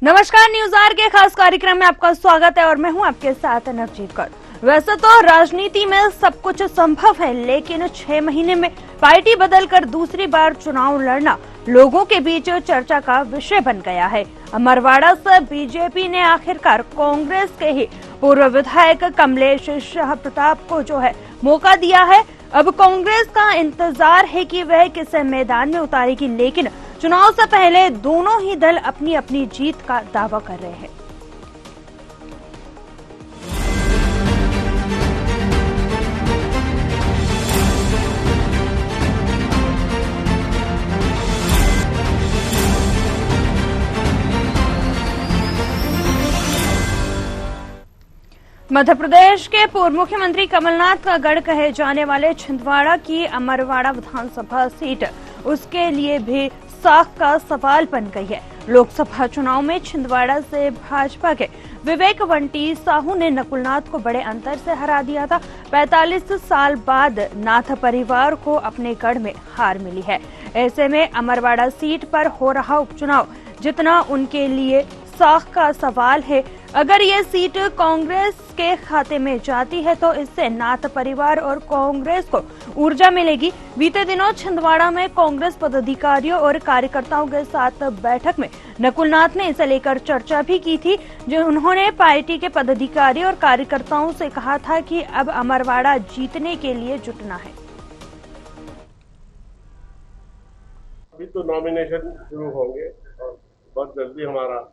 नमस्कार, news are के खास कार्यक्रम में आपका स्वागत है और मैं हूं आपके साथ नवजीत कौर। वैसे तो राजनीति में सब कुछ संभव है, लेकिन 6 महीने में पार्टी बदलकर दूसरी बार चुनाव लड़ना लोगों के बीच चर्चा का विषय बन गया है। अमरवाड़ा से बीजेपी ने आखिरकार कांग्रेस के ही पूर्व विधायक कमलेश शाह प्रताप को जो है मौका दिया है। अब कांग्रेस का इंतजार है कि वह किसे मैदान में उतारेगी, लेकिन चुनाव से पहले दोनों ही दल अपनी अपनी जीत का दावा कर रहे हैं। मध्य प्रदेश के पूर्व मुख्यमंत्री कमलनाथ का गढ़ कहे जाने वाले छिंदवाड़ा की अमरवाड़ा विधानसभा सीट उसके लिए भी साख का सवाल बन गई है। लोकसभा चुनाव में छिंदवाड़ा से भाजपा के विवेक वंटी साहू ने नकुलनाथ को बड़े अंतर से हरा दिया था। 45 साल बाद नाथ परिवार को अपने गढ़ में हार मिली है। ऐसे में अमरवाड़ा सीट पर हो रहा उपचुनाव जितना उनके लिए साख का सवाल है। अगर ये सीट कांग्रेस के खाते में जाती है तो इससे नाथ परिवार और कांग्रेस को ऊर्जा मिलेगी। बीते दिनों छिंदवाड़ा में कांग्रेस पदाधिकारियों और कार्यकर्ताओं के साथ बैठक में नकुलनाथ ने इसे लेकर चर्चा भी की थी, जो उन्होंने पार्टी के पदाधिकारी और कार्यकर्ताओं से कहा था कि अब अमरवाड़ा जीतने के लिए जुटना है। अभी तो नॉमिनेशन शुरू होंगे और बहुत जल्दी हमारा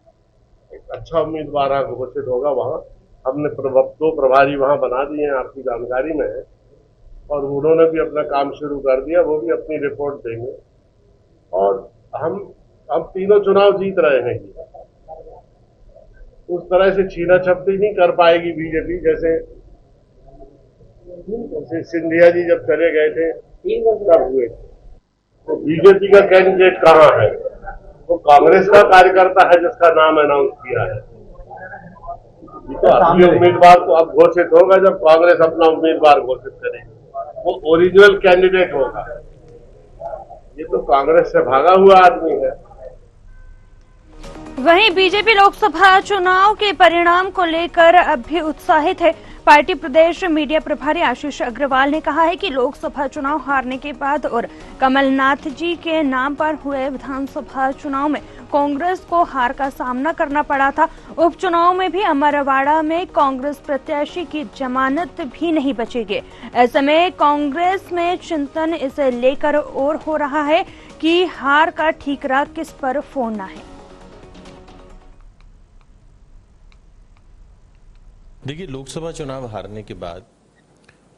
एक अच्छा उम्मीदवार घोषित होगा। वहाँ हमने 2 प्रभारी वहाँ बना दिए हैं, आपकी जानकारी में है, और उन्होंने भी अपना काम शुरू कर दिया। वो भी अपनी रिपोर्ट देंगे और हम तीनों चुनाव जीत रहे हैं। उस तरह से छीना झपटी नहीं कर पाएगी बीजेपी, जैसे सिंधिया जी जब चले गए थे तब हुए। तो बीजेपी का कैंडिडेट कहाँ है? वो कांग्रेस का कार्यकर्ता है जिसका नाम अनाउंस किया है। ये तो असली उम्मीदवार तो अब घोषित होगा जब कांग्रेस अपना उम्मीदवार घोषित करेगी। वो ओरिजिनल कैंडिडेट होगा। ये तो कांग्रेस से भागा हुआ आदमी है। वहीं बीजेपी लोकसभा चुनाव के परिणाम को लेकर अब भी उत्साहित है। पार्टी प्रदेश मीडिया प्रभारी आशीष अग्रवाल ने कहा है कि लोकसभा चुनाव हारने के बाद और कमलनाथ जी के नाम पर हुए विधानसभा चुनाव में कांग्रेस को हार का सामना करना पड़ा था। उपचुनाव में भी अमरवाड़ा में कांग्रेस प्रत्याशी की जमानत भी नहीं बचेगी। ऐसे में कांग्रेस में चिंतन इसे लेकर और हो रहा है कि हार का ठीकरा किस पर फोड़ना है। देखिए, लोकसभा चुनाव हारने के बाद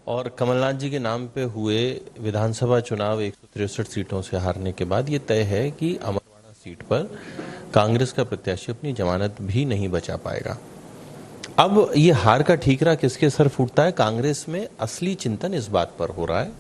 और कमलनाथ जी के नाम पे हुए विधानसभा चुनाव 163 सीटों से हारने के बाद ये तय है कि अमरवाड़ा सीट पर कांग्रेस का प्रत्याशी अपनी जमानत भी नहीं बचा पाएगा। अब ये हार का ठीकरा किसके सर फूटता है? कांग्रेस में असली चिंतन इस बात पर हो रहा है।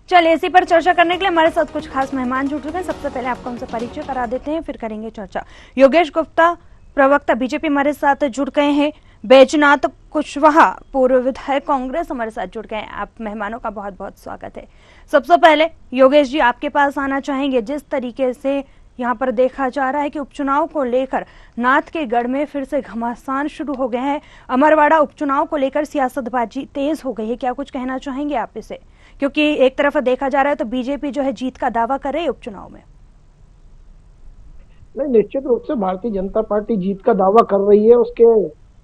चलिए, इसी पर चर्चा करने के लिए हमारे साथ कुछ खास मेहमान जुड़ चुके हैं। सबसे पहले आपको उनसे परिचय करा देते हैं, फिर करेंगे चर्चा। योगेश गुप्ता, प्रवक्ता बीजेपी, हमारे साथ जुड़ गए हैं। बैजनाथ कुशवाहा, पूर्व विधायक कांग्रेस, हमारे साथ जुड़ गए हैं। आप मेहमानों का बहुत बहुत स्वागत है। सबसे पहले योगेश जी, आपके पास आना चाहेंगे। जिस तरीके से यहाँ पर देखा जा रहा है कि उपचुनाव को लेकर नाथ के गढ़ में फिर से घमासान शुरू हो गए हैं, अमरवाड़ा उपचुनाव को लेकर सियासतबाजी तेज हो गई है, क्या कुछ कहना चाहेंगे आप इसे? क्योंकि एक तरफ देखा जा रहा है तो बीजेपी जो है जीत का दावा कर रही है उपचुनाव में। नहीं, निश्चित रूप से भारतीय जनता पार्टी जीत का दावा कर रही है। उसके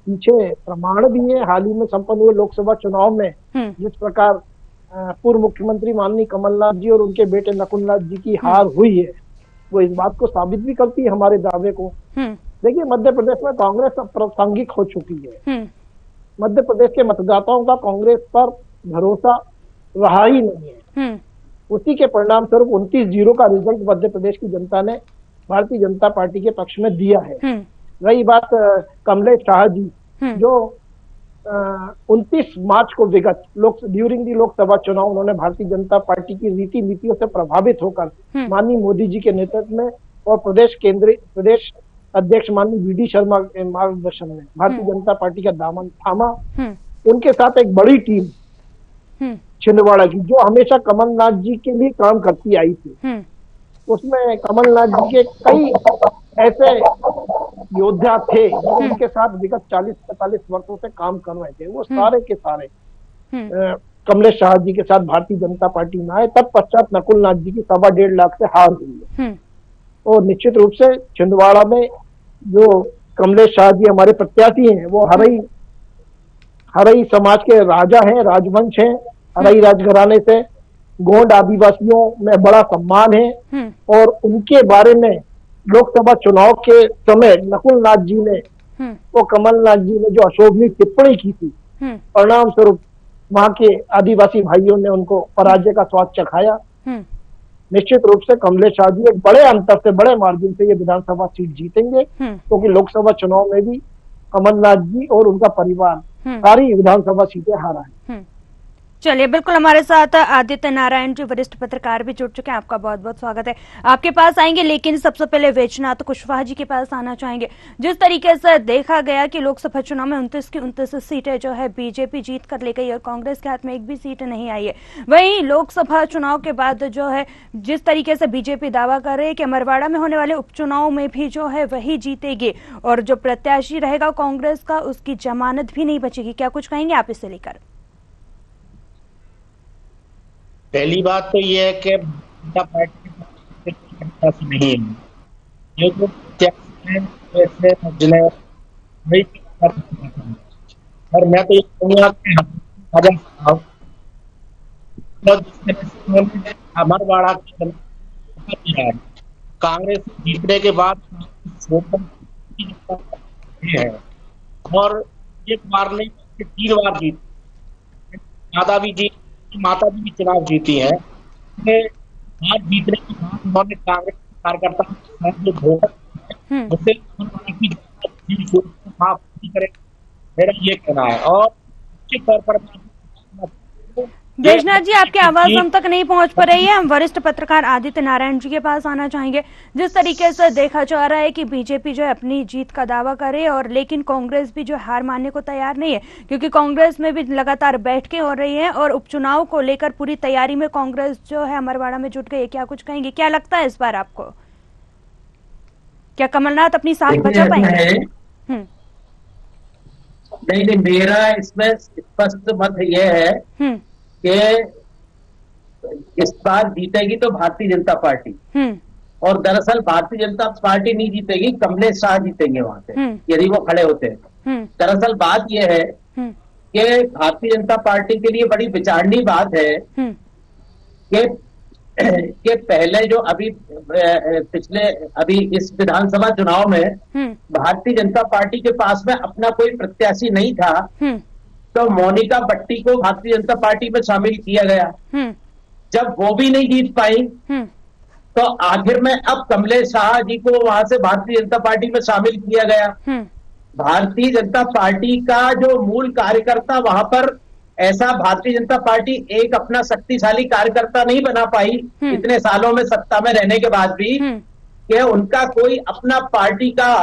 पीछे प्रमाण भी है। हाल ही में संपन्न हुए लोकसभा चुनाव में जिस प्रकार पूर्व मुख्यमंत्री माननीय कमलनाथ जी और उनके बेटे नकुलनाथ जी की हार हुई है, वो इस बात को साबित भी करती है हमारे दावे को। देखिए, मध्य प्रदेश में कांग्रेस अब प्रासंगिक हो चुकी है। मध्य प्रदेश के मतदाताओं का कांग्रेस पर भरोसा रहा ही नहीं है। उसी के परिणाम स्वरूप 29-0 का रिजल्ट मध्य प्रदेश की जनता ने भारतीय जनता पार्टी के पक्ष में दिया है। रही बात कमलेश शाह जी, जो 29 मार्च को विगत ड्यूरिंग दी लोकसभा चुनाव उन्होंने भारतीय जनता पार्टी की रीति नीतियों से प्रभावित होकर माननीय मोदी जी के नेतृत्व में और प्रदेश अध्यक्ष माननीय वीडी शर्मा के मार्गदर्शन में भारतीय जनता पार्टी का दामन थामा। उनके साथ एक बड़ी टीम छिंदवाड़ा की, जो हमेशा कमलनाथ जी के लिए काम करती आई थी, उसमें कमलनाथ जी के कई ऐसे योद्धा थे, उनके साथ विगत 40-45 वर्षों से काम कर रहे थे, वो सारे के सारे कमलेश शाह जी के साथ भारतीय जनता पार्टी में आए। तब पश्चात नकुल नाथ जी की 1.5 लाख से हार हुई है। और निश्चित रूप से छिंदवाड़ा में जो कमलेश शाह जी हमारे प्रत्याशी हैं, वो हरई समाज के राजा हैं, राजवंश हैं। हरई राजघराने से गोंड आदिवासियों में बड़ा सम्मान है। और उनके बारे में लोकसभा चुनाव के समय नकुल नाथ जी ने, वो कमलनाथ जी ने जो अशोभनीय टिप्पणी की थी, परिणाम स्वरूप वहां के आदिवासी भाइयों ने उनको पराजय का स्वाद चखाया। निश्चित रूप से कमलेश शाह जी एक बड़े अंतर से, बड़े मार्जिन से ये विधानसभा सीट जीतेंगे, क्योंकि लोकसभा चुनाव में भी कमलनाथ जी और उनका परिवार सारी विधानसभा सीटें हारा है। चलिए, बिल्कुल हमारे साथ आदित्य नारायण जी वरिष्ठ पत्रकार भी जुड़ चुके हैं। आपका बहुत बहुत स्वागत है। आपके पास आएंगे, लेकिन सबसे पहले वैजनाथ कुशवाहा जी के पास आना चाहेंगे। जिस तरीके से देखा गया कि लोकसभा चुनाव में 29 की 29 सीटें जो है बीजेपी जीत कर ले गई और कांग्रेस के हाथ में एक भी सीट नहीं आई है, वहीं लोकसभा चुनाव के बाद जो है जिस तरीके से बीजेपी दावा कर रही है कि अमरवाड़ा में होने वाले उपचुनाव में भी जो है वही जीतेगी और जो प्रत्याशी रहेगा कांग्रेस का, उसकी जमानत भी नहीं बचेगी, क्या कुछ कहेंगे आप इससे लेकर? पहली बात तो ये है कि जनता पार्टी नहीं है, जो और मैं तो ये कहूँगा कि अमरवाड़ा कांग्रेस जीतने के बाद है और एक बार नहीं 3 बार जीत, माता जी भी चुनाव जीती है। आज जीतने के बाद उन्होंने कांग्रेस कार्यकर्ता जो धोखा उससे माफ करे, मेरा ये कहना है। और निश्चित तौर पर वैजनाथ जी, आपकी आवाज हम तक नहीं पहुंच पा रही है। हम वरिष्ठ पत्रकार आदित्य नारायण जी के पास आना चाहेंगे। जिस तरीके से देखा जा रहा है कि बीजेपी जो है अपनी जीत का दावा करे और लेकिन कांग्रेस भी जो हार मानने को तैयार नहीं है, क्योंकि कांग्रेस में भी लगातार बैठकें हो रही हैं और उपचुनाव को लेकर पूरी तैयारी में कांग्रेस जो है अमरवाड़ा में जुट गई है। क्या कुछ कहेंगे? क्या लगता है इस बार आपको, क्या कमलनाथ अपनी साख बचा पाएंगे? नहीं, मेरा इसमें स्पष्ट मत यह है कि इस बार जीतेगी तो भारतीय जनता पार्टी, और दरअसल भारतीय जनता पार्टी नहीं जीतेगी, कमलेश शाह जीतेंगे वहां से यदि वो खड़े होते हैं। दरअसल बात यह है कि भारतीय जनता पार्टी के लिए बड़ी विचारणीय बात है कि पहले जो अभी इस विधानसभा चुनाव में भारतीय जनता पार्टी के पास में अपना कोई प्रत्याशी नहीं था, तो मोनिका बट्टी को भारतीय जनता पार्टी में शामिल किया गया। जब वो भी नहीं जीत पाई तो आखिर में अब कमलेश शाह जी को वहां से भारतीय जनता पार्टी में शामिल किया गया। भारतीय जनता पार्टी का जो मूल कार्यकर्ता वहां पर ऐसा भारतीय जनता पार्टी एक अपना शक्तिशाली कार्यकर्ता नहीं बना पाई इतने सालों में सत्ता में रहने के बाद भी, कि उनका कोई अपना पार्टी का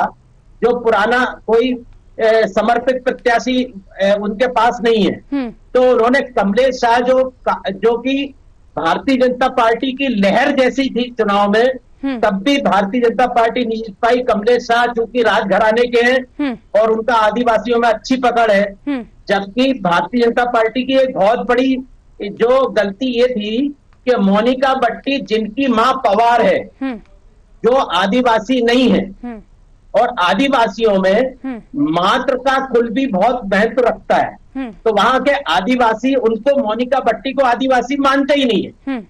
जो पुराना कोई समर्पित प्रत्याशी उनके पास नहीं है। तो उन्होंने कमलेश शाह जो कि भारतीय जनता पार्टी की लहर जैसी थी चुनाव में, तब भी भारतीय जनता पार्टी नहीं जीत पाई। कमलेश शाह चूंकि राजघराने के हैं और उनका आदिवासियों में अच्छी पकड़ है, जबकि भारतीय जनता पार्टी की एक बहुत बड़ी जो गलती ये थी कि मोनिका बट्टी जिनकी मां पवार है, जो आदिवासी नहीं है, और आदिवासियों में मात्र का कुल भी बहुत महत्व रखता है, तो वहां के आदिवासी उनको मोनिका बट्टी को आदिवासी मानते ही नहीं है।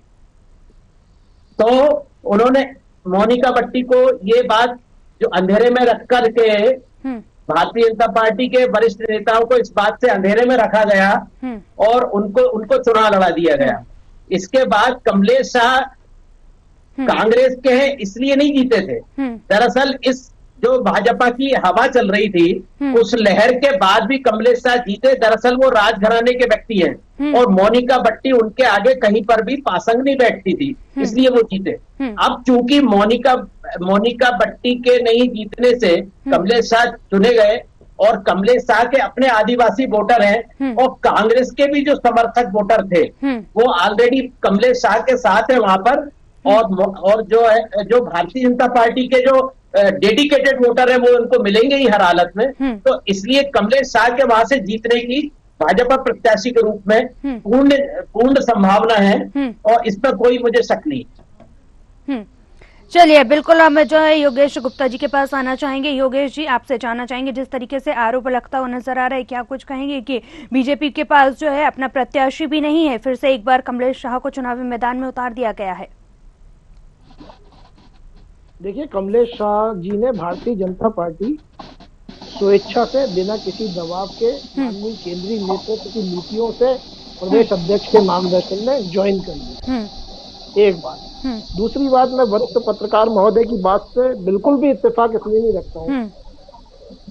तो उन्होंने मोनिका बट्टी को ये बात जो अंधेरे में रख करके भारतीय जनता पार्टी के वरिष्ठ नेताओं को इस बात से अंधेरे में रखा गया और उनको चुनाव लड़ा दिया गया। इसके बाद कमलेश शाह कांग्रेस के हैं इसलिए नहीं जीते थे। दरअसल इस जो भाजपा की हवा चल रही थी उस लहर के बाद भी कमलेश शाह जीते। दरअसल वो राजघराने के व्यक्ति हैं और मोनिका बट्टी उनके आगे कहीं पर भी पासंग नहीं बैठती थी, इसलिए वो जीते। अब चूंकि मोनिका बट्टी के नहीं जीतने से कमलेश शाह चुने गए और कमलेश शाह के अपने आदिवासी वोटर हैं और कांग्रेस के भी जो समर्थक वोटर थे वो ऑलरेडी कमलेश शाह के साथ है वहां पर, और जो है जो भारतीय जनता पार्टी के जो डेडिकेटेड वोटर है वो उनको मिलेंगे ही हर हालत में। तो इसलिए कमलेश शाह के वहां से जीतने की भाजपा प्रत्याशी के रूप में पूर्ण संभावना है और इस पर कोई मुझे शक नहीं। चलिए, बिल्कुल हम जो है योगेश गुप्ता जी के पास आना चाहेंगे। योगेश जी, आपसे जानना चाहेंगे, जिस तरीके से आरोप लगता हुआ नजर आ रहा है, क्या कुछ कहेंगे कि बीजेपी के पास जो है अपना प्रत्याशी भी नहीं है, फिर से एक बार कमलेश शाह को चुनावी मैदान में उतार दिया गया है? देखिए, कमलेश शाह जी ने भारतीय जनता पार्टी स्वेच्छा से बिना किसी दबाव के माननीय केंद्रीय नेतृत्व की नीतियों से प्रदेश अध्यक्ष के मार्गदर्शन में ज्वाइन कर लिया। एक बात। दूसरी बात, मैं वरिष्ठ पत्रकार महोदय की बात से बिल्कुल भी इत्तेफाक इसलिए नहीं रखता हूँ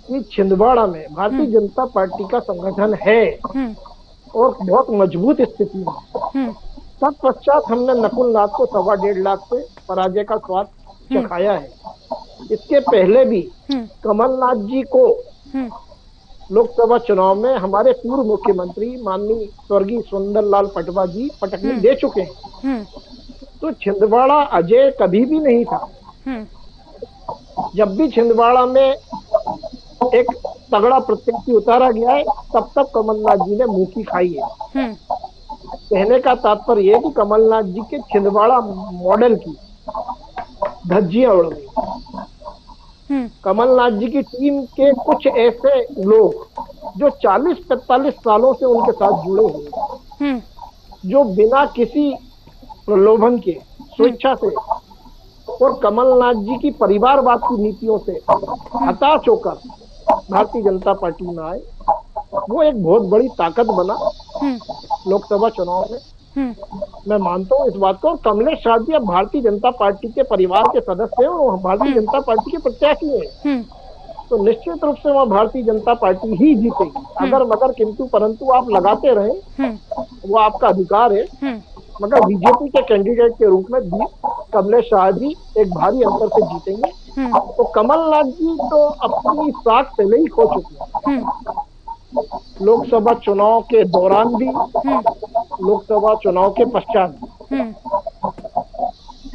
कि छिंदवाड़ा में भारतीय जनता पार्टी का संगठन है और बहुत मजबूत स्थिति में। तत्पश्चात हमने नकुल नाथ को 1.25 लाख से पराजय का स्वाद चखाया है। इसके पहले भी कमलनाथ जी को लोकसभा चुनाव में हमारे पूर्व मुख्यमंत्री माननीय स्वर्गीय सुंदरलाल पटवा जी पटकनी दे चुके हैं। तो छिंदवाड़ा अजय कभी भी नहीं था। जब भी छिंदवाड़ा में एक तगड़ा प्रत्याशी उतारा गया है, तब तक कमलनाथ जी ने मुंह की खाई है। कहने का तात्पर्य है कि कमलनाथ जी के छिंदवाड़ा मॉडल की धज्जियां उड़ गई। कमलनाथ जी की टीम के कुछ ऐसे लोग जो 40-45 सालों से उनके साथ जुड़े हुए, जो बिना किसी प्रलोभन के स्वेच्छा से और कमलनाथ जी की परिवारवाद की नीतियों से हताश होकर भारतीय जनता पार्टी में आए, वो एक बहुत बड़ी ताकत बना लोकसभा चुनाव में। मैं मानता हूँ इस बात को। कमलेश शाह जी अब भारतीय जनता पार्टी के परिवार के सदस्य हैं और भारतीय जनता पार्टी के प्रत्याशी हैं, तो निश्चित रूप से वहाँ भारतीय जनता पार्टी ही जीतेगी। अगर मगर किंतु परंतु आप लगाते रहे, वो आपका अधिकार है, मगर बीजेपी के कैंडिडेट के रूप में कमलेश शाह जी एक भारी अंतर से जीतेंगे। तो कमलनाथ जी तो अपनी साख पहले ही खो चुके हैं, लोकसभा चुनाव के दौरान भी, लोकसभा चुनाव के पश्चात भी।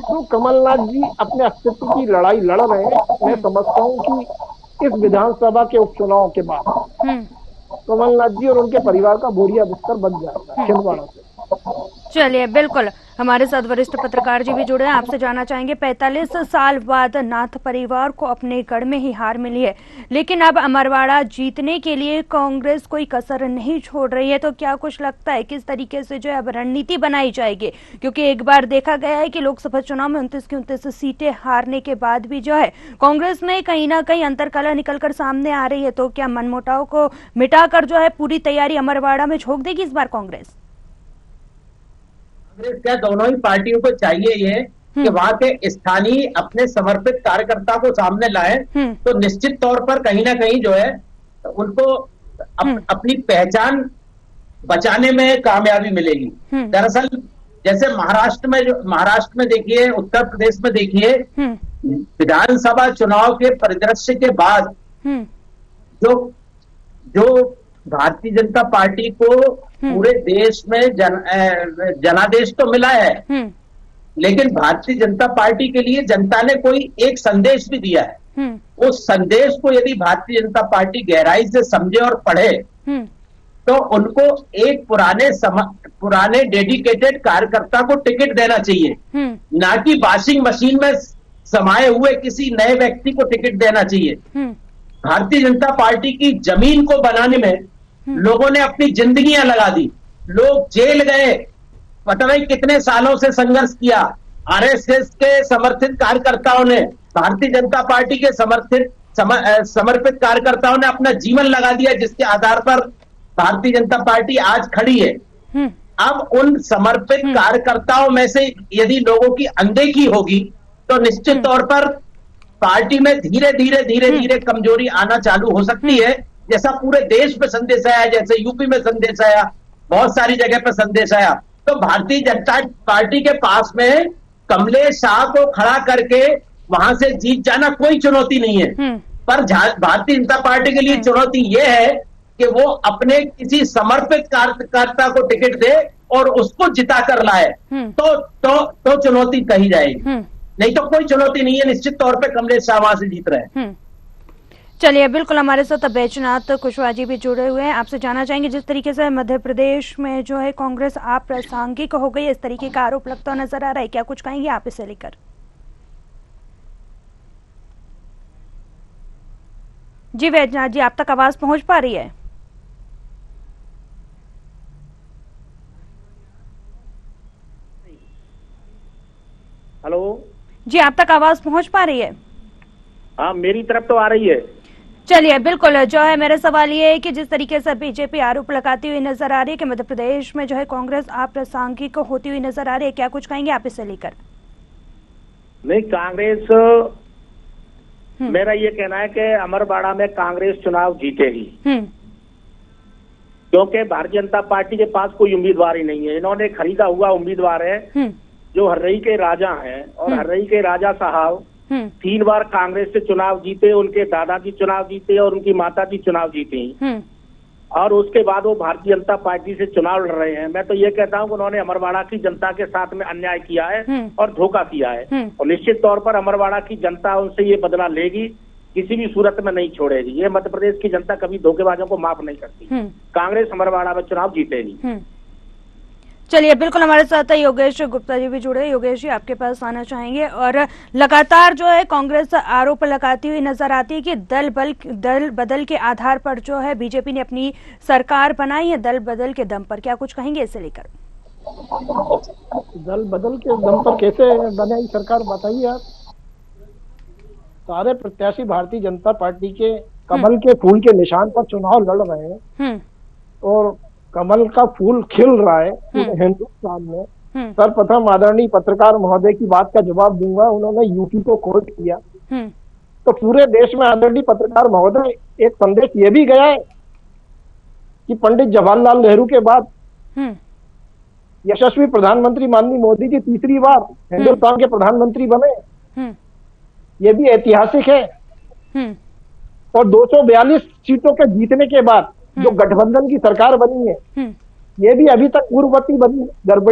तो कमलनाथ जी अपने अस्तित्व की लड़ाई लड़ रहे हैं। मैं समझता हूँ कि इस विधानसभा के उपचुनाव के बाद कमलनाथ जी और उनके परिवार का बोरिया बिस्तर बन जाएगा छिंदवाड़ा से। चलिए, बिल्कुल हमारे साथ वरिष्ठ पत्रकार जी भी जुड़े हैं। आपसे जानना चाहेंगे, 45 साल बाद नाथ परिवार को अपने गढ़ में ही हार मिली है, लेकिन अब अमरवाड़ा जीतने के लिए कांग्रेस कोई कसर नहीं छोड़ रही है, तो क्या कुछ लगता है किस तरीके से जो है अब रणनीति बनाई जाएगी? क्योंकि एक बार देखा गया है कि लोकसभा चुनाव में 29 की 29 सीटें हारने के बाद भी जो है कांग्रेस में कहीं ना कहीं अंतरकलह निकलकर सामने आ रही है, तो क्या मनमुटाव को मिटाकर जो है पूरी तैयारी अमरवाड़ा में झोंक देगी इस बार कांग्रेस? कांग्रेस क्या दोनों ही पार्टियों को चाहिए ये कि वहां के स्थानीय अपने समर्पित कार्यकर्ता को सामने लाए, तो निश्चित तौर पर कहीं ना कहीं जो है उनको अपनी पहचान बचाने में कामयाबी मिलेगी। दरअसल जैसे महाराष्ट्र में देखिए, उत्तर प्रदेश में देखिए, विधानसभा चुनाव के परिदृश्य के बाद जो भारतीय जनता पार्टी को पूरे देश में जनादेश तो मिला है, लेकिन भारतीय जनता पार्टी के लिए जनता ने कोई एक संदेश भी दिया है। उस संदेश को यदि भारतीय जनता पार्टी गहराई से समझे और पढ़े, तो उनको एक पुराने डेडिकेटेड कार्यकर्ता को टिकट देना चाहिए, ना कि वॉशिंग मशीन में समाये हुए किसी नए व्यक्ति को टिकट देना चाहिए। भारतीय जनता पार्टी की जमीन को बनाने में लोगों ने अपनी जिंदगियां लगा दी, लोग जेल गए, पता नहीं कितने सालों से संघर्ष किया। आरएसएस के समर्थित कार्यकर्ताओं ने, भारतीय जनता पार्टी के समर्पित कार्यकर्ताओं ने अपना जीवन लगा दिया, जिसके आधार पर भारतीय जनता पार्टी आज खड़ी है। अब उन समर्पित कार्यकर्ताओं में से यदि लोगों की अनदेखी होगी, तो निश्चित तौर पर पार्टी में धीरे धीरे कमजोरी आना चालू हो सकती है। जैसा पूरे देश में संदेश आया, जैसे यूपी में संदेश आया, बहुत सारी जगह पर संदेश आया, तो भारतीय जनता पार्टी के पास में कमलेश शाह को खड़ा करके वहां से जीत जाना कोई चुनौती नहीं है। पर भारतीय जनता पार्टी के लिए चुनौती यह है कि वो अपने किसी समर्पित कार्यकर्ता को टिकट दे और उसको जिता कर लाए, तो चुनौती कही जाएगी। नहीं तो कोई चुनौती नहीं है, निश्चित तौर पे कमलेश शाह वहां से जीत रहे हैं। चलिए, बिल्कुल हमारे साथ बैजनाथ कुशवाहा जी भी जुड़े हुए हैं। आपसे जानना चाहेंगे, जिस तरीके से मध्य प्रदेश में जो है कांग्रेस अप्रासंगिक हो गई, इस तरीके का आरोप लगता नजर आ रहा है, क्या कुछ कहेंगे आप इसे लेकर? जी बैजनाथ जी, आप तक आवाज पहुंच पा रही है? हेलो जी, आप तक आवाज पहुंच पा रही है? हाँ, मेरी तरफ तो आ रही है। चलिए, बिल्कुल जो है मेरा सवाल ये है कि जिस तरीके से बीजेपी आरोप लगाती हुई नजर आ रही है कि मध्य प्रदेश में जो है कांग्रेस अप्रासंगिक होती हुई नजर आ रही है, क्या कुछ कहेंगे आप इसे लेकर? नहीं, कांग्रेस, मेरा ये कहना है कि अमरवाड़ा में कांग्रेस चुनाव जीतेगी, क्योंकि भारतीय जनता पार्टी के पास कोई उम्मीदवार ही नहीं है। इन्होंने खरीदा हुआ उम्मीदवार है जो हर्रई के राजा हैं, और हर्रई के राजा साहब 3 बार कांग्रेस से चुनाव जीते, उनके दादाजी चुनाव जीते और उनकी माताजी चुनाव जीती, और उसके बाद वो भारतीय जनता पार्टी से चुनाव लड़ रहे हैं। मैं तो ये कहता हूँ कि उन्होंने अमरवाड़ा की जनता के साथ में अन्याय किया है और धोखा किया है, और निश्चित तौर पर अमरवाड़ा की जनता उनसे ये बदला लेगी, किसी भी सूरत में नहीं छोड़ेगी। ये मध्य प्रदेश की जनता कभी धोखेबाजों को माफ नहीं करती। कांग्रेस अमरवाड़ा में चुनाव जीतेगी। चलिए, बिल्कुल हमारे साथ योगेश गुप्ता जी भी जुड़े। योगेश जी, आपके पास आना चाहेंगे। और लगातार जो है कांग्रेस आरोप लगाती हुई नजर आती है कि दल बदल के आधार पर जो है बीजेपी ने अपनी सरकार बनाई है, दल बदल के दम पर, क्या कुछ कहेंगे इसे लेकर? दल बदल के दम पर कैसे बनाई सरकार, बताइए आप। सारे प्रत्याशी भारतीय जनता पार्टी के कमल के फूल के निशान पर चुनाव लड़ रहे हैं, और कमल का फूल खिल रहा है पूरे हिंदुस्तान में। सर्वप्रथम आदरणीय पत्रकार महोदय की बात का जवाब दूंगा। उन्होंने यूपी को कोट किया, तो पूरे देश में आदरणीय पत्रकार महोदय एक संदेश ये भी गया है कि पंडित जवाहरलाल नेहरू के बाद यशस्वी प्रधानमंत्री माननीय मोदी जी तीसरी बार हिंदुस्तान के प्रधानमंत्री बने, ये भी ऐतिहासिक है। और 242 सीटों के जीतने के बाद जो गठबंधन की सरकार बनी है, ये भी अभी तक पूर्ववर्ती बनी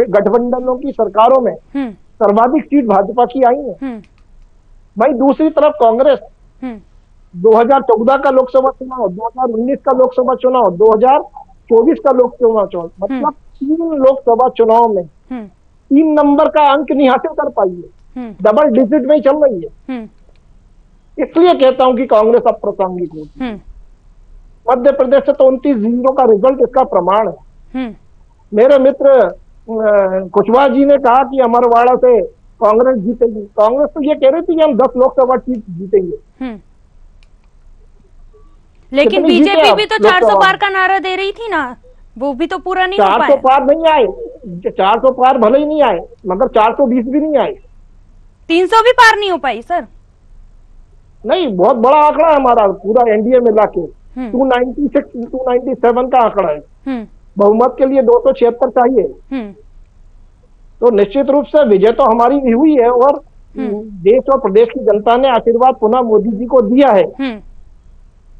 गठबंधनों की सरकारों में सर्वाधिक सीट भाजपा की आई है। भाई दूसरी तरफ कांग्रेस 2014 का लोकसभा चुनाव, 2019 का लोकसभा चुनाव, 2024 का लोकसभा चुनाव, मतलब 3 लोकसभा चुनाव में 3 नंबर का अंक नहीं हासिल कर पाई है, डबल डिजिट में ही चल रही है। इसलिए कहता हूं कि कांग्रेस अप्रासंगिक होती है। मध्य प्रदेश से तो 29-0 का रिजल्ट इसका प्रमाण है। मेरे मित्र कुशवाहा जी ने कहा कि अमरवाड़ा से कांग्रेस जीतेगी। कांग्रेस तो ये कह रही थी कि हम 10 लोकसभा सीट जीतेंगे, लेकिन बीजेपी भी तो 400 पार का नारा दे रही थी ना, वो भी तो पूरा नहीं हो पाया। 400 पार नहीं आए, 400 पार भले ही नहीं आए, मगर 420 भी नहीं आए, 300 भी पार नहीं हो पाई सर। नहीं, बहुत बड़ा आंकड़ा है हमारा पूरा एनडीए मिला के, 296, 297 का आंकड़ा है। बहुमत के लिए 276 चाहिए, तो निश्चित रूप से विजय तो हमारी भी हुई है, और देश और प्रदेश की जनता ने आशीर्वाद पुनः मोदी जी को दिया है।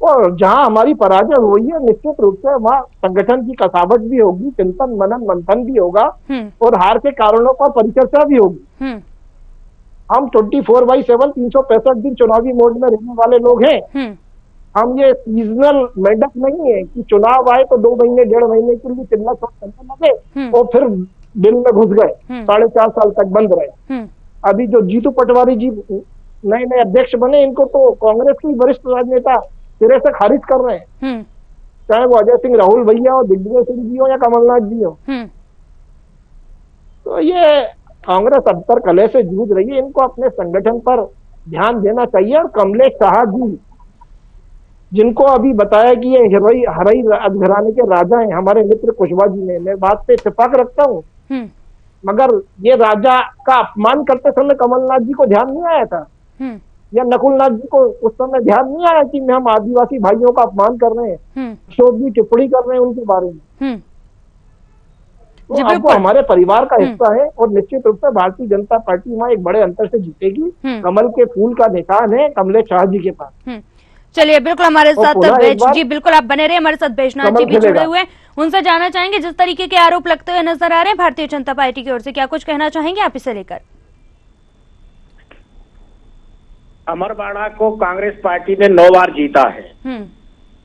और जहां हमारी पराजय हुई है, निश्चित रूप से वहां संगठन की कसावट भी होगी, चिंतन मनन मंथन भी होगा, और हार के कारणों पर परिचर्चा भी होगी। हम 24/7 365 दिन चुनावी मोड में रहने वाले लोग हैं। हम ये सीजनल मेंढक नहीं है कि चुनाव आए तो 2 महीने 1.5 महीने के लिए चिल्ला चौक करने लगे और फिर दिल में घुस गए, 4.5 साल तक बंद रहे। अभी जो जीतू पटवारी जी नए अध्यक्ष बने, इनको तो कांग्रेस की वरिष्ठ राजनेता सिरे से खारिज कर रहे हैं, चाहे वो अजय सिंह राहुल भैया हो, दिग्विजय सिंह जी हो या कमलनाथ जी हो। तो ये कांग्रेस अंतर कलह से जूझ रही है, इनको अपने संगठन पर ध्यान देना चाहिए। और कमलेश शाह जी, जिनको अभी बताया कि ये हरई राजघराने के राजा हैं, हमारे मित्र कुशवाहा जी ने, मैं बात पे इत्तेफाक रखता हूँ, मगर ये राजा का अपमान करते समय कमलनाथ जी को ध्यान नहीं आया था, या नकुलनाथ जी को उस समय ध्यान नहीं आया कि हम आदिवासी भाइयों का अपमान कर रहे हैं, अशोक जी टिप्पणी कर रहे हैं उनके बारे में। तो आपको हमारे परिवार का हिस्सा है, और निश्चित रूप से भारतीय जनता पार्टी वहां एक बड़े अंतर से जीतेगी। कमल के फूल का निशान है कमलेश शाह जी के पास। चलिए, बिल्कुल हमारे साथ जी, बिल्कुल आप बने रहे, हमारे साथ बैजनाथ जी भी जुड़े हुए हैं, उनसे जानना चाहेंगे जिस तरीके के आरोप लगते हुए नजर आ रहे हैं भारतीय जनता पार्टी की ओर से, क्या कुछ कहना चाहेंगे आप इसे लेकर? अमरवाड़ा को कांग्रेस पार्टी ने 9 बार जीता है।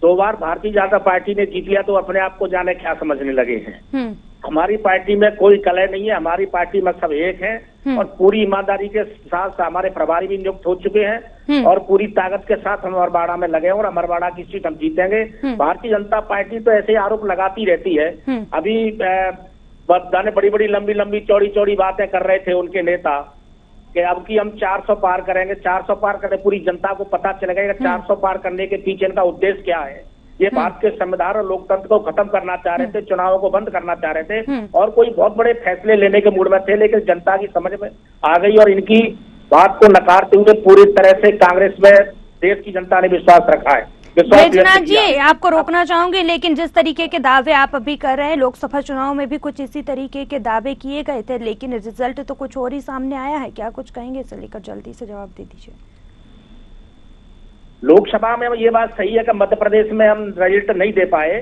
2 बार भारतीय जनता पार्टी ने जीत लिया तो अपने आप को जाने क्या समझने लगे हैं। हमारी पार्टी में कोई कलह नहीं है, हमारी पार्टी में सब एक हैं और पूरी ईमानदारी के साथ हमारे प्रभारी भी नियुक्त हो चुके हैं और पूरी ताकत के साथ हम अमरवाड़ा में लगे और अमरवाड़ा की सीट हम जीतेंगे। भारतीय जनता पार्टी तो ऐसे आरोप लगाती रहती है। अभी जाने बड़ी बड़ी लंबी चौड़ी चौड़ी बातें कर रहे थे उनके नेता कि अब की हम 400 पार करेंगे। 400 पार करने पूरी जनता को पता चलेगा कि 400 पार करने के पीछे इनका उद्देश्य क्या है। ये भारत के संविधान और लोकतंत्र को खत्म करना चाह रहे थे, चुनावों को बंद करना चाह रहे थे और कोई बहुत बड़े फैसले लेने के मूड में थे, लेकिन जनता की समझ में आ गई और इनकी बात को नकारते हुए पूरी तरह से कांग्रेस में देश की जनता ने विश्वास रखा है। बैजनाथ जी, आपको रोकना चाहूंगी, लेकिन जिस तरीके के दावे आप अभी कर रहे हैं, लोकसभा चुनाव में भी कुछ इसी तरीके के दावे किए गए थे, लेकिन रिजल्ट तो कुछ और ही सामने आया है। क्या कुछ कहेंगे इसे लेकर? जल्दी से जवाब दे दीजिए। लोकसभा में ये बात सही है कि मध्य प्रदेश में हम रिजल्ट नहीं दे पाए,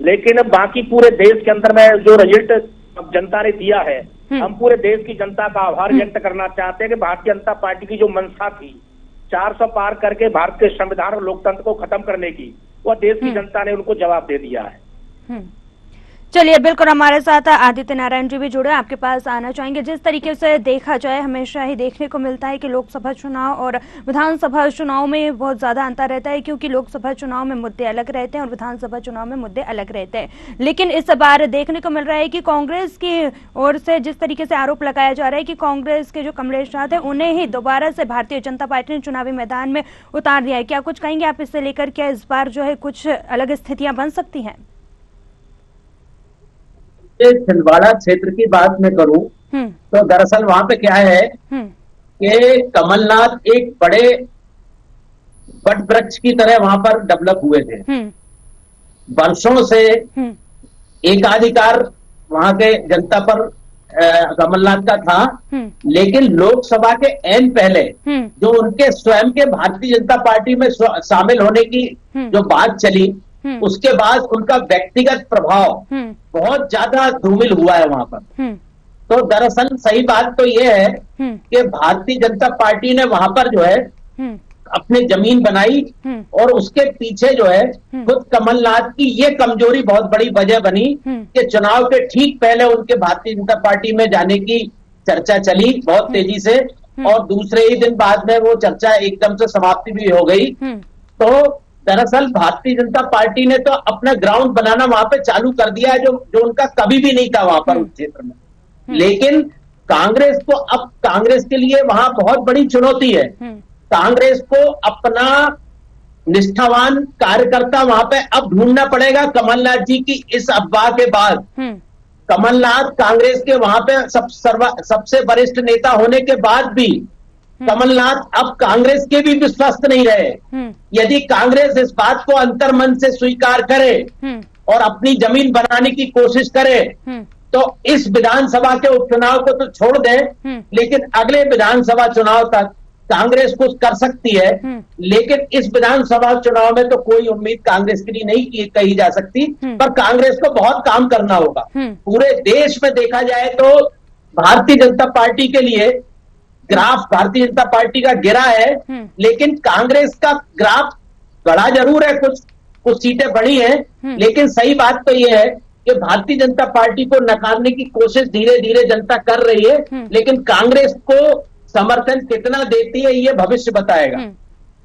लेकिन बाकी पूरे देश के अंदर में जो रिजल्ट जनता ने दिया है, हम पूरे देश की जनता का आभार व्यक्त करना चाहते हैं कि भारतीय जनता पार्टी की जो मंशा थी 400 पार करके भारत के संविधान और लोकतंत्र को खत्म करने की, वह देश की जनता ने उनको जवाब दे दिया है। चलिए, बिल्कुल हमारे साथ आदित्य नारायण जी भी जुड़े, आपके पास आना चाहेंगे। जिस तरीके से देखा जाए, हमेशा ही देखने को मिलता है कि लोकसभा चुनाव और विधानसभा चुनाव में बहुत ज्यादा अंतर रहता है, क्योंकि लोकसभा चुनाव में मुद्दे अलग रहते हैं और विधानसभा चुनाव में मुद्दे अलग रहते हैं। लेकिन इस बार देखने को मिल रहा है कि कांग्रेस की ओर से जिस तरीके से आरोप लगाया जा रहा है कि कांग्रेस के जो कमलेश यादव है उन्हें ही दोबारा से भारतीय जनता पार्टी ने चुनावी मैदान में उतार दिया है। क्या कुछ कहेंगे आप इससे लेकर? क्या इस बार जो है कुछ अलग स्थितियां बन सकती हैं? छिंदवाड़ा क्षेत्र की बात मैं करूं तो दरअसल वहां पे क्या है कि कमलनाथ एक बड़े वट वृक्ष की तरह वहां पर डेवलप हुए थे। वर्षों से एकाधिकार वहां के जनता पर कमलनाथ का था, लेकिन लोकसभा के एन पहले जो उनके स्वयं के भारतीय जनता पार्टी में शामिल होने की जो बात चली, उसके बाद उनका व्यक्तिगत प्रभाव बहुत ज्यादा धूमिल हुआ है वहां पर। तो दरअसल सही बात तो यह है कि भारतीय जनता पार्टी ने वहां पर जो है अपनी जमीन बनाई और उसके पीछे जो है खुद कमलनाथ की ये कमजोरी बहुत बड़ी वजह बनी कि चुनाव के ठीक पहले उनके भारतीय जनता पार्टी में जाने की चर्चा चली बहुत तेजी से और दूसरे ही दिन बाद में वो चर्चा एकदम से समाप्ति भी हो गई। तो दरअसल भारतीय जनता पार्टी ने तो अपना ग्राउंड बनाना वहां पे चालू कर दिया है, जो उनका कभी भी नहीं था वहां पर उस क्षेत्र में। लेकिन कांग्रेस को अब कांग्रेस के लिए वहां बहुत बड़ी चुनौती है। कांग्रेस को अपना निष्ठावान कार्यकर्ता वहां पे अब ढूंढना पड़ेगा। कमलनाथ जी की इस अफवाह के बाद कमलनाथ कांग्रेस के वहां पे सबसे वरिष्ठ नेता होने के बाद भी कमलनाथ अब कांग्रेस के भी विश्वस्त नहीं रहे। यदि कांग्रेस इस बात को अंतर्मन से स्वीकार करे और अपनी जमीन बनाने की कोशिश करे तो इस विधानसभा के उपचुनाव को तो छोड़ दें, लेकिन अगले विधानसभा चुनाव तक कांग्रेस कुछ कर सकती है। लेकिन इस विधानसभा चुनाव में तो कोई उम्मीद कांग्रेस के लिए नहीं कही जा सकती, पर कांग्रेस को बहुत काम करना होगा। पूरे देश में देखा जाए तो भारतीय जनता पार्टी के लिए ग्राफ भारतीय जनता पार्टी का गिरा है, लेकिन कांग्रेस का ग्राफ बढ़ा जरूर है, कुछ सीटें बढ़ी हैं। लेकिन सही बात तो यह है कि भारतीय जनता पार्टी को नकारने की कोशिश धीरे धीरे जनता कर रही है, लेकिन कांग्रेस को समर्थन कितना देती है ये भविष्य बताएगा।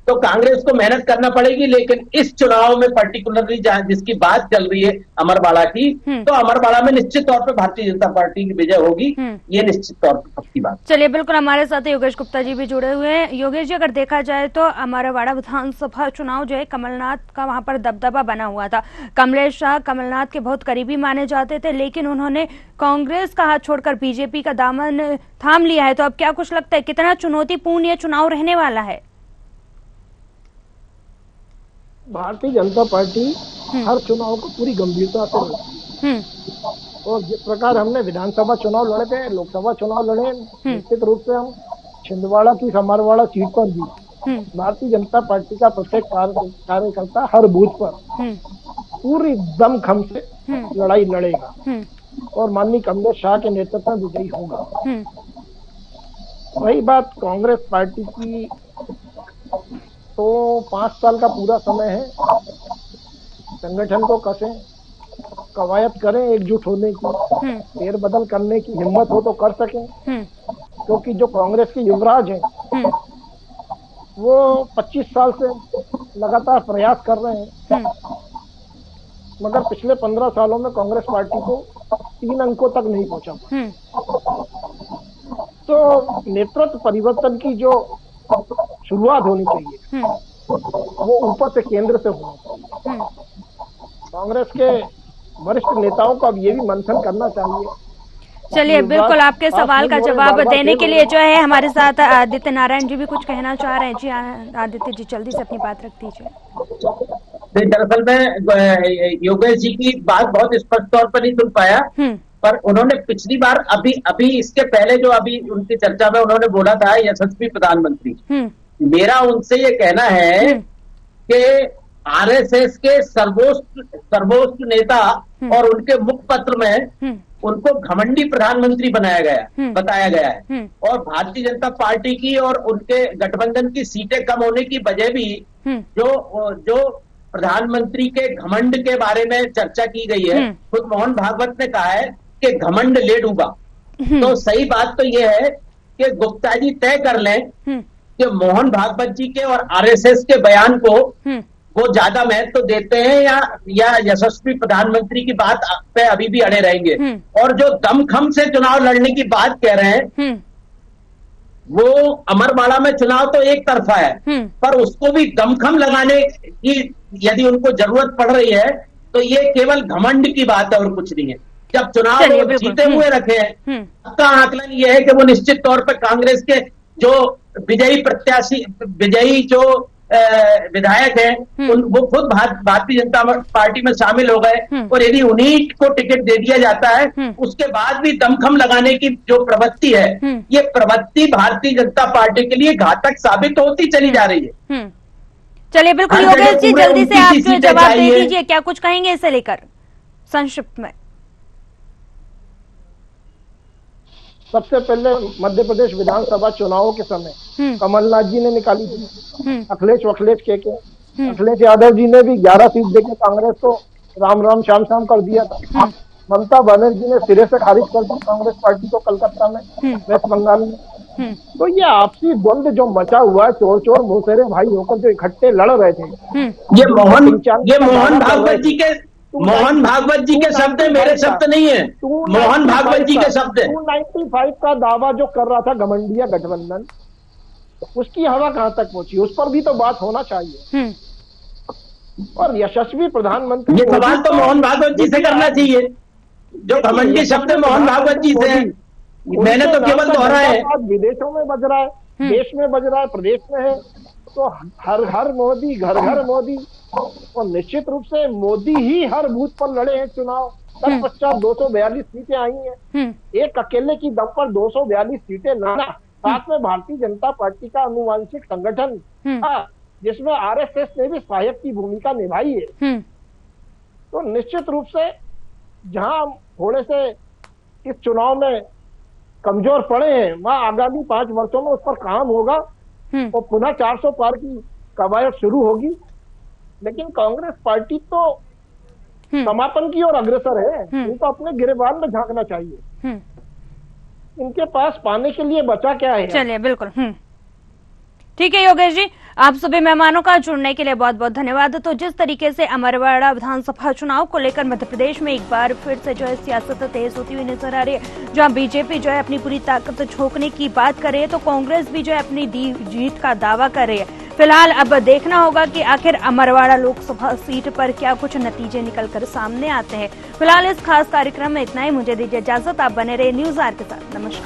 तो कांग्रेस को मेहनत करना पड़ेगी। लेकिन इस चुनाव में पर्टिकुलरली जिसकी बात चल रही है अमरवाड़ा की, तो अमरवाड़ा में निश्चित तौर पे भारतीय जनता पार्टी की विजय होगी, ये निश्चित तौर पे पक्की बात। चलिए, बिल्कुल हमारे साथ योगेश गुप्ता जी भी जुड़े हुए हैं। योगेश जी, अगर देखा जाए तो अमरवाड़ा विधानसभा चुनाव जो है कमलनाथ का वहां पर दबदबा बना हुआ था। कमलेश शाह कमलनाथ के बहुत करीबी माने जाते थे, लेकिन उन्होंने कांग्रेस का हाथ छोड़कर बीजेपी का दामन थाम लिया है। तो अब क्या कुछ लगता है कितना चुनौतीपूर्ण ये चुनाव रहने वाला है? भारतीय जनता पार्टी हर चुनाव को पूरी गंभीरता से लड़ती है और जिस प्रकार हमने विधानसभा चुनाव लड़े थे, लोकसभा चुनाव लड़े, निश्चित रूप से हम छिंदवाड़ा की अमरवाड़ा सीट पर भी भारतीय जनता पार्टी का प्रत्येक कार्यकर्ता हर बूथ पर पूरी दमखम से लड़ाई लड़ेगा और माननीय कमलेश शाह के नेतृत्व में विजयी होगा। वही बात कांग्रेस पार्टी की तो 5 साल का पूरा समय है, संगठन को कसें, कवायद करें एकजुट होने की, फेर बदल करने की हिम्मत हो तो कर सकें, क्योंकि जो कांग्रेस के युवराज हैं वो 25 साल से लगातार प्रयास कर रहे हैं, मगर पिछले 15 सालों में कांग्रेस पार्टी को 3 अंकों तक नहीं पहुंचा। तो नेतृत्व परिवर्तन की जो शुरुआत होनी चाहिए वो ऊपर से, केंद्र से होनी चाहिए। कांग्रेस के वरिष्ठ नेताओं को अब ये भी मंथन करना चाहिए। चलिए, बिल्कुल आपके सवाल का जवाब देने के लिए जो है हमारे साथ आदित्य नारायण जी भी कुछ कहना चाह रहे हैं। जी आदित्य जी, जल्दी से अपनी बात रख दीजिए। दरअसल मैं योगेश जी की बात बहुत स्पष्ट तौर पर नहीं सुन पाया, पर उन्होंने पिछली बार अभी इसके पहले जो अभी उनकी चर्चा में उन्होंने बोला था यशस्वी प्रधानमंत्री, मेरा उनसे ये कहना है कि आरएसएस के सर्वोच्च नेता और उनके मुखपत्र में उनको घमंडी प्रधानमंत्री बताया गया है। और भारतीय जनता पार्टी की और उनके गठबंधन की सीटें कम होने की वजह भी जो प्रधानमंत्री के घमंड के बारे में चर्चा की गई है, खुद मोहन भागवत ने कहा है कि घमंड ले डूबा। तो सही बात तो ये है कि गुप्ता जी तय कर लें कि मोहन भागवत जी के और आरएसएस के बयान को वो ज्यादा महत्व देते हैं या यशस्वी प्रधानमंत्री की बात पे अभी भी अड़े रहेंगे। और जो दमखम से चुनाव लड़ने की बात कह रहे हैं, वो अमरवाड़ा में चुनाव तो एक तरफा है, पर उसको भी दमखम लगाने की यदि उनको जरूरत पड़ रही है तो ये केवल घमंड की बात है और कुछ नहीं है। जब चुनाव जीते हुए रखे हैं, उसका आकलन ये है कि वो निश्चित तौर पर कांग्रेस के जो विजयी जो विधायक हैं वो खुद भारतीय जनता पार्टी में शामिल हो गए। और यदि उन्हीं को टिकट दे दिया जाता है, उसके बाद भी दमखम लगाने की जो प्रवृत्ति है, ये प्रवृत्ति भारतीय जनता पार्टी के लिए घातक साबित होती चली जा रही है। चलिए, बिल्कुल योगेश जी, जल्दी से आप जवाब दे दीजिए, क्या कुछ कहेंगे इसे लेकर संक्षिप्त में? सबसे पहले मध्य प्रदेश विधानसभा चुनावों के समय कमलनाथ जी ने निकाली थी अखिलेश के अखिलेश यादव जी ने भी 11 सीट देके कांग्रेस को राम श्याम कर दिया था। ममता बनर्जी ने सिरे से खारिज कर दी कांग्रेस पार्टी को कलकत्ता में, वेस्ट बंगाल में। तो ये आपसी द्वंद जो मचा हुआ है, चोर मोसेरे भाई होकर जो इकट्ठे लड़ रहे थे, ये मोहन भागवत जी के शब्द है, मेरे शब्द नहीं है। मोहन भागवत जी के शब्द है। 295 का दावा जो कर रहा था घमंडिया गठबंधन, उसकी हवा कहां तक पहुंची, उस पर भी तो बात होना चाहिए। और यशस्वी प्रधानमंत्री, ये सवाल तो मोहन भागवत जी से करना चाहिए। जो घमंडी शब्द मोहन भागवत जी से है, मैंने तो केवल दोहराया है। विदेशों में बज रहा है, देश में बज रहा है, प्रदेश में है, तो हर मोदी, घर मोदी। और निश्चित रूप से मोदी ही हर बूथ पर लड़े हैं चुनाव। तत्पश्चात 242 सीटें आई हैं। एक अकेले की दम पर 242 सीटें लाना, साथ में भारतीय जनता पार्टी का अनुवांशिक संगठन था जिसमें आरएसएस ने भी सहायक की भूमिका निभाई है। तो निश्चित रूप से जहां थोड़े से इस चुनाव में कमजोर पड़े हैं, वहां आगामी 5 वर्षों में उस पर काम होगा और पुनः 400 पार की कवायद शुरू होगी। लेकिन कांग्रेस पार्टी तो समापन की ओर अग्रसर है, इनको अपने गिरेबान में झांकना चाहिए। इनके पास पाने के लिए बचा क्या है? चलिए, बिल्कुल ठीक है योगेश जी, आप सभी मेहमानों का जुड़ने के लिए बहुत बहुत धन्यवाद। तो जिस तरीके से अमरवाड़ा विधानसभा चुनाव को लेकर मध्य प्रदेश में एक बार फिर से जो है सियासत तेज होती हुई नजर आ रही है, जहां बीजेपी जो है अपनी पूरी ताकत झोंकने की बात कर रही है, तो कांग्रेस भी जो है अपनी जीत का दावा कर रही है। फिलहाल अब देखना होगा कि आखिर अमरवाड़ा लोकसभा सीट पर क्या कुछ नतीजे निकलकर सामने आते हैं। फिलहाल इस खास कार्यक्रम में इतना ही। मुझे दीजिए इजाजत, आप बने रहे न्यूज़ आर के साथ। नमस्कार।